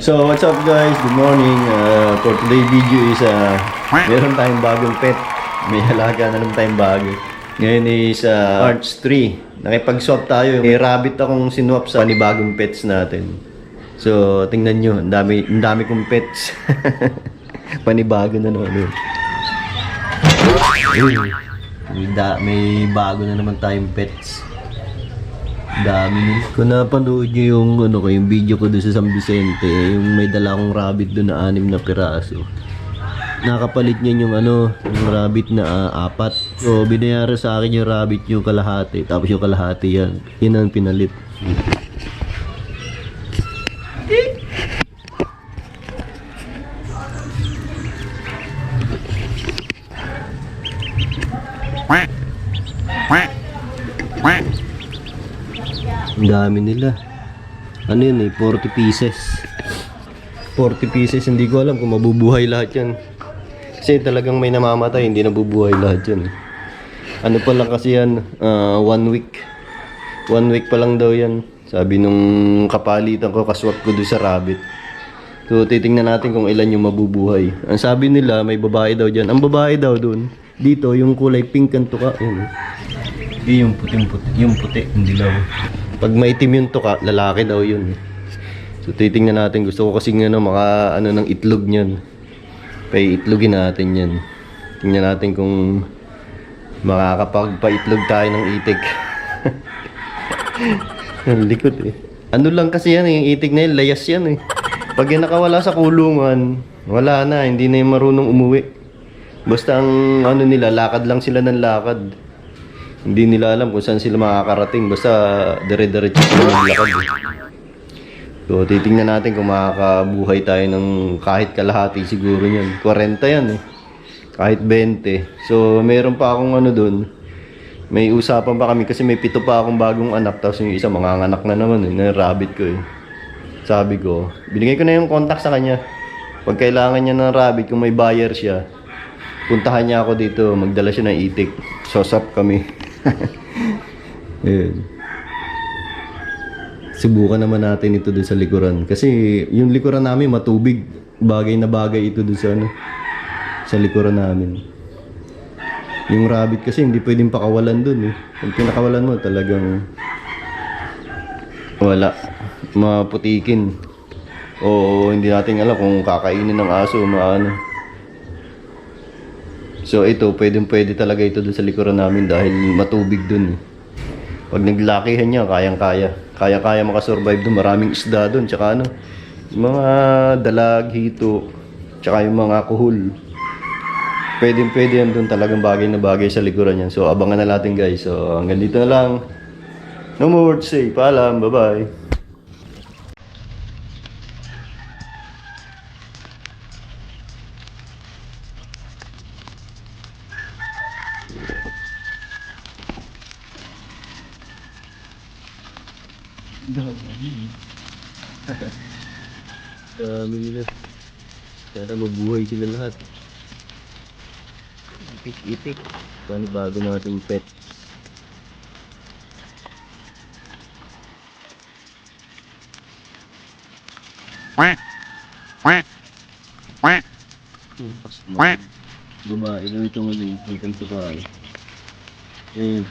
So what's up guys? Good morning. For today's video is meron tayong bagong pet. May halaga na naman tayong bago. Ngayon is March 3. Nakipag-swap tayo. May rabbit akong sinwap sa panibagong pets natin. So tingnan nyo, ang dami kong pets. Panibago na naman. May bago na naman tayong pets. Dami nila. Kung napanood nyo yung video ko doon sa San Vicente, yung may dala akong rabbit doon na 6 na piraso. Nakapalit niya yung rabbit na 4. So, binayaran sa akin yung rabbit yung kalahati. Tapos yung kalahati yan. Yan ang pinalit. Ang dami nila. Ano yun 40 pieces. 40 pieces, hindi ko alam kung mabubuhay lahat yan. Kasi talagang may namamatay, hindi nabubuhay lahat yan. Ano pa lang kasi yan, 1 week. 1 week pa lang daw yan. Sabi nung kapalitan ko, kaswap ko doon sa rabbit. So titingnan natin kung ilan yung mabubuhay. Ang sabi nila, may babae daw dyan. Ang babae daw doon, dito yung kulay pink ang tuka. Hindi yung puting-puti, yung puti, hindi daw. Pag maitim yung tuka, lalaki daw yun. So titingnan natin, gusto ko kasi maka ng itlog niyan. Paiitlogin natin yan. Tingnan natin kung makakapagpaitlog tayo ng itik. Ang likod Ano lang kasi yan yung itik na yun, layas yan Pag yan nakawala sa kulungan, wala na, hindi na yung marunong umuwi. Basta ang nila, lakad lang sila ng lakad. Hindi nila alam kung saan sila makakarating. Basta dire-diretso sila ng lakad. So titingnan natin kung makakabuhay tayo ng kahit kalahati siguro yan. 40 yan Kahit 20. So meron pa akong doon. May usapan pa kami kasi may 7 pa akong bagong anak. Tapos yung isa manganganak na naman na rabbit ko Sabi ko, binigay ko na yung contact sa kanya. Pag kailangan niya ng rabbit, kung may buyer siya, puntahan niya ako dito, magdala siya ng itik. Sosap kami. Ayan. Subukan naman natin ito doon sa likuran. Kasi yung likuran namin matubig. Bagay na bagay ito doon sa likuran namin. Yung rabbit kasi hindi pwedeng pakawalan doon Pag pinakawalan mo talagang wala. Maputikin. O hindi natin alam kung kakainin ng aso o maano. So ito, pwede talaga ito doon sa likuran namin dahil matubig doon Pag naglakihan niya, kayang-kaya. Kaya-kaya makasurvive doon. Maraming isda doon. Tsaka yung mga dalag, hito, tsaka yung mga kuhol. Pwede yan doon, talagang bagay na bagay sa likuran yan. So abangan na natin guys. So hanggang dito na lang. No more words to say. Paalam. Bye-bye. Dami nila. Sana mabuhay sila lahat. Itik-itik. Bago nating pet. Gumain na itong itong tuka. Ayan,